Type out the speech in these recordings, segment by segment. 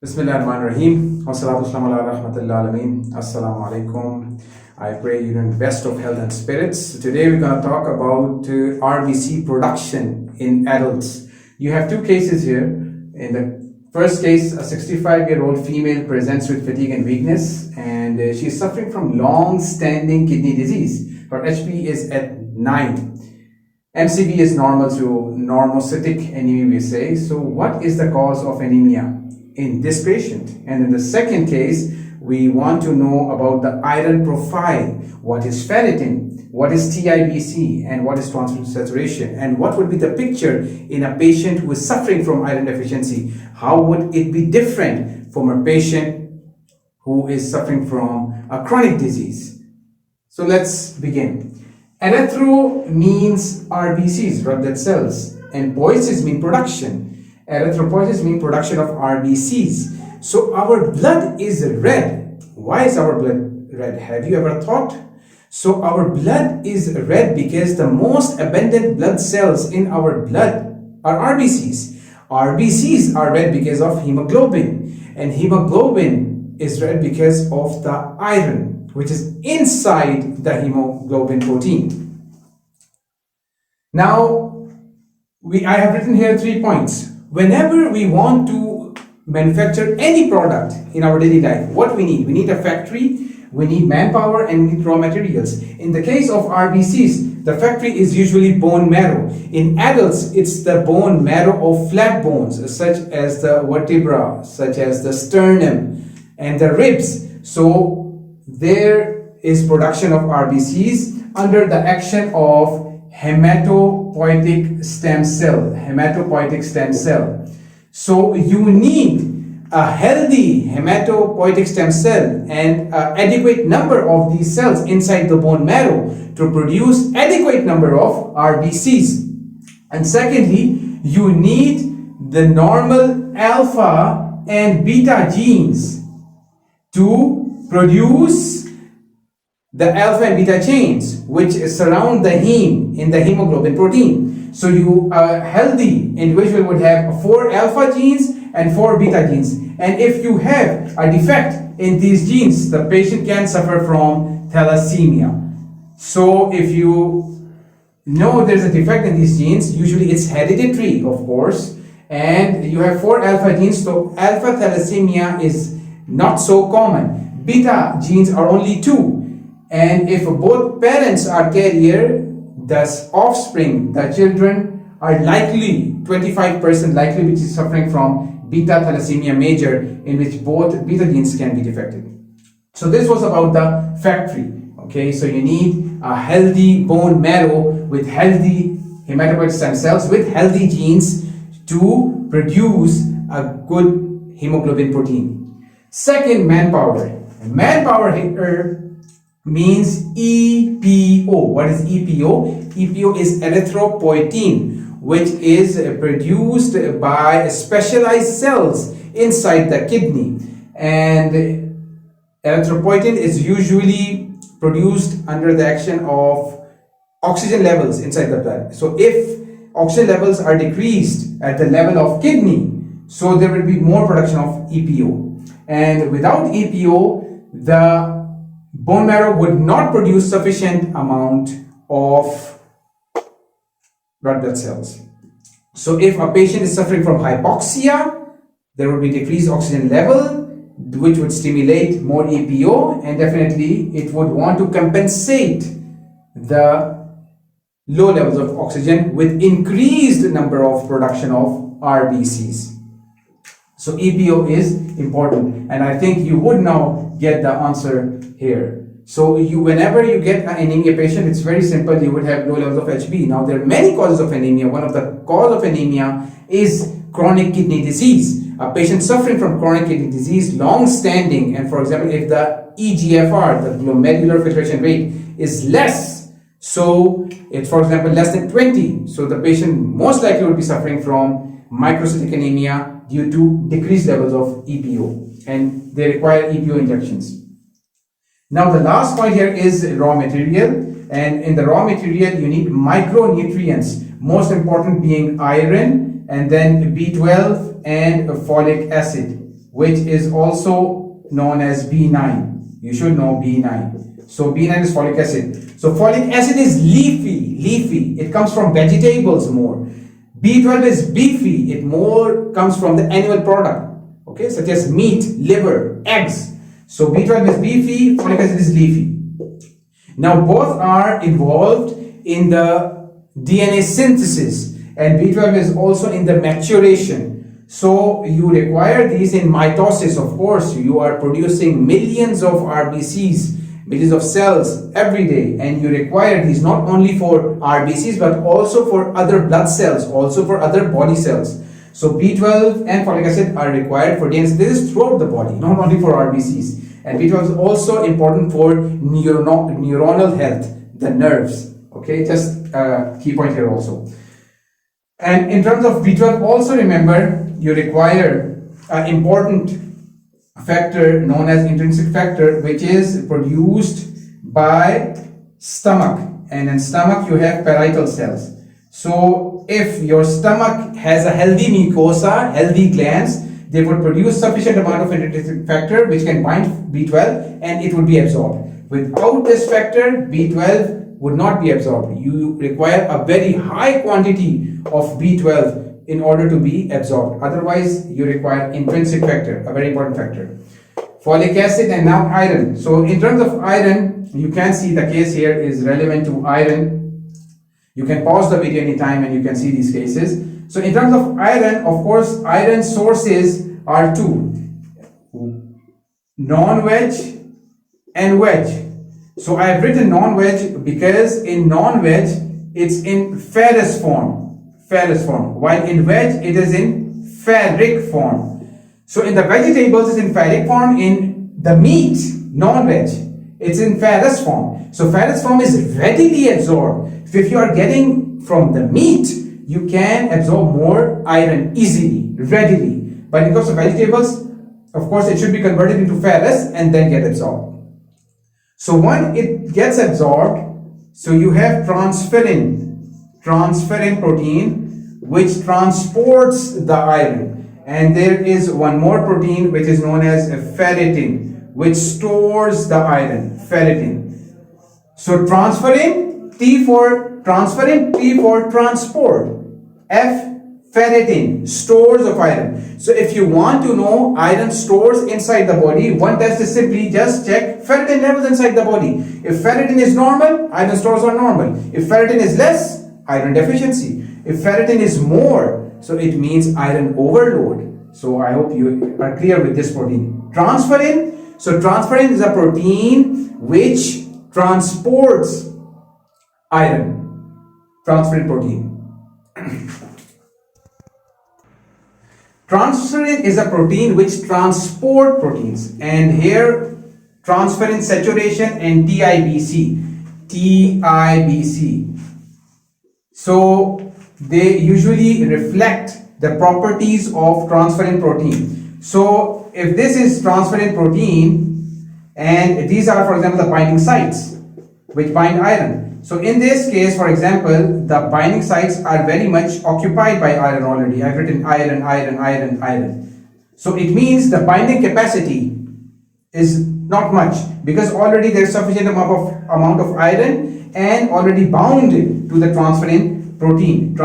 Bismillahirrahmanirrahim. Assalamu alaikum. I pray you're in the best of health and spirits. Today we're going to talk about RBC production in adults. You have two cases here. In the first case, a 65-year-old female presents with fatigue and weakness, and she's suffering from long-standing kidney disease. Her HB is at 9. MCV is normal to normocytic anemia, we say. So what is the cause of anemia in this patient? And in the second case, we want to know about the iron profile. What is ferritin? What is TIBC? And what is transfusion saturation? And what would be the picture in a patient who is suffering from iron deficiency? How would it be different from a patient who is suffering from a chronic disease? So let's begin. Erythro means RBCs, red blood cells, and poiesis mean production. Erythropoiesis means production of RBCs. So our blood is red. Why is our blood red? Have you ever thought? So our blood is red because the most abundant blood cells in our blood are RBCs. RBCs are red because of hemoglobin, and hemoglobin is red because of the iron, which is inside the hemoglobin protein. Now, I have written here 3 points. Whenever we want to manufacture any product in our daily life, what we need? We need a factory, we need manpower, and we need raw materials. In the case of RBCs, the factory is usually bone marrow. In adults, it's the bone marrow of flat bones, such as the vertebra, such as the sternum, and the ribs. So there is production of RBCs under the action of hematopoietic stem cell. So you need a healthy hematopoietic stem cell and an adequate number of these cells inside the bone marrow to produce adequate number of RBCs. And secondly, you need the normal alpha and beta genes to produce the alpha and beta chains which surround the heme in the hemoglobin protein. So a healthy individual would have 4 alpha genes and 4 beta genes. And if you have a defect in these genes, the patient can suffer from thalassemia. So if you know there's a defect in these genes, usually it's hereditary, of course, and you have 4 alpha genes, so alpha thalassemia is not so common. Beta genes are only 2, and if both parents are carrier, the offspring, the children are likely, 25% likely, which is suffering from beta thalassemia major, in which both beta genes can be defective. So this was about the factory. Okay, so you need a healthy bone marrow with healthy hematopoietic stem cells with healthy genes to produce a good hemoglobin protein. Second, manpower. Manpower here means EPO. What is EPO? EPO is erythropoietin, which is produced by specialized cells inside the kidney. And erythropoietin is usually produced under the action of oxygen levels inside the blood. So if oxygen levels are decreased at the level of kidney, so there will be more production of EPO. And without EPO, the bone marrow would not produce sufficient amount of red blood cells. So if a patient is suffering from hypoxia, there will be decreased oxygen level, which would stimulate more EPO, and definitely it would want to compensate the low levels of oxygen with increased number of production of RBCs. So EPO is important, and I think you would now get the answer here. So whenever you get an anemia patient, it's very simple. You would have low levels of HB. Now there are many causes of anemia. One of the causes of anemia is chronic kidney disease. A patient suffering from chronic kidney disease, long-standing, and for example, if the eGFR, the glomerular filtration rate, is less, so it's for example less than 20, so the patient most likely would be suffering from microcytic anemia due to decreased levels of EPO, and they require EPO injections. Now the last point here is raw material, and in the raw material you need micronutrients, most important being iron, and then B12 and folic acid. which is also known as B9. You should know B9. So B9 is folic acid. So folic acid is leafy. It comes from vegetables more. B12 is beefy. It more comes from the animal product, okay, such as meat, liver, eggs. So B12 is beefy, folic acid is leafy. Now both are involved in the DNA synthesis, and B12 is also in the maturation. So you require these in mitosis. Of course, you are producing millions of RBCs, millions of cells every day, and you require these not only for RBCs but also for other blood cells, also for other body cells. So B12 and folic acid are required for DNA synthesis throughout the body, not only for RBCs. And B12 is also important for neuronal health, the nerves. Okay, just key point here also. And in terms of B12, also remember you require an important factor known as intrinsic factor, which is produced by stomach, and in stomach you have parietal cells. So if your stomach has a healthy mucosa, healthy glands, they would produce sufficient amount of intrinsic factor which can bind B12 and it would be absorbed. Without this factor, B12 would not be absorbed. You require a very high quantity of B12 in order to be absorbed. Otherwise, you require intrinsic factor, a very important factor. Folic acid and now iron. So in terms of iron, you can see the case here is relevant to iron. You can pause the video anytime and you can see these cases. So in terms of iron, of course, iron sources are two: non-veg and veg. So I have written non-veg because in non-veg it's in ferrous form, while in veg it is in ferric form. So in the vegetables it's in ferric form, in the meat, non-veg, it's in ferrous form. So ferrous form is readily absorbed. So if you are getting from the meat, you can absorb more iron easily, readily. But in case of vegetables, of course, it should be converted into ferrous and then get absorbed. So when it gets absorbed, so you have transferrin protein, which transports the iron. And there is one more protein which is known as ferritin, which stores the iron, ferritin. So transferrin, T for transport, F, ferritin, stores of iron. So if you want to know iron stores inside the body, one test is simply just check ferritin levels inside the body. If ferritin is normal, iron stores are normal. If ferritin is less, iron deficiency. If ferritin is more, so it means iron overload. So I hope you are clear with this protein. Transferrin. So transferrin is a protein which transports iron. Transferrin protein. Transferrin is a protein which transport proteins, and here transferrin saturation and TIBC. So they usually reflect the properties of transferrin protein. So if this is transferrin protein, and these are, for example, the binding sites which bind iron. So in this case, for example, the binding sites are very much occupied by iron already. I've written iron. So it means the binding capacity is not much, because already there is sufficient amount of iron and already bound to the transferrin protein.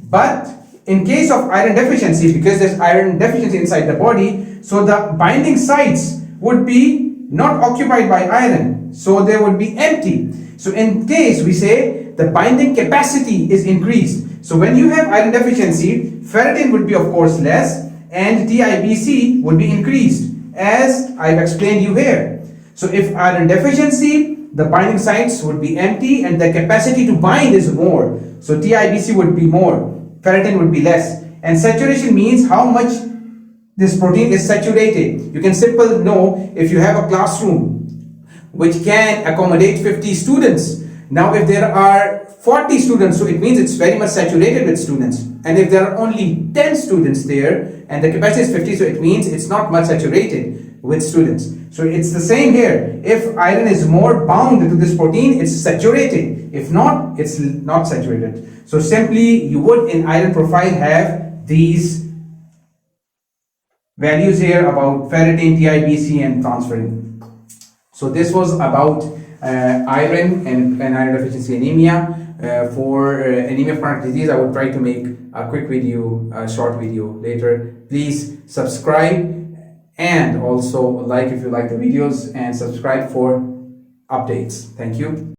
But in case of iron deficiency, because there's iron deficiency inside the body, so the binding sites would be not occupied by iron, so they would be empty. So in case we say the binding capacity is increased. So when you have iron deficiency, ferritin would be of course less and TIBC would be increased, as I've explained you here. So if iron deficiency, the binding sites would be empty and the capacity to bind is more. So TIBC would be more, ferritin would be less. And saturation means how much this protein is saturated. You can simply know if you have a classroom which can accommodate 50 students. Now if there are 40 students, so it means it's very much saturated with students. And if there are only 10 students there and the capacity is 50, so it means it's not much saturated with students. So it's the same here. If iron is more bound to this protein, it's saturated. If not, it's not saturated. So simply you would in iron profile have these values here about ferritin, TIBC, and transferrin. So this was about iron and iron deficiency anemia. For anemia of chronic disease, I would try to make a quick video, a short video later. Please subscribe and also like if you like the videos, and subscribe for updates. Thank you.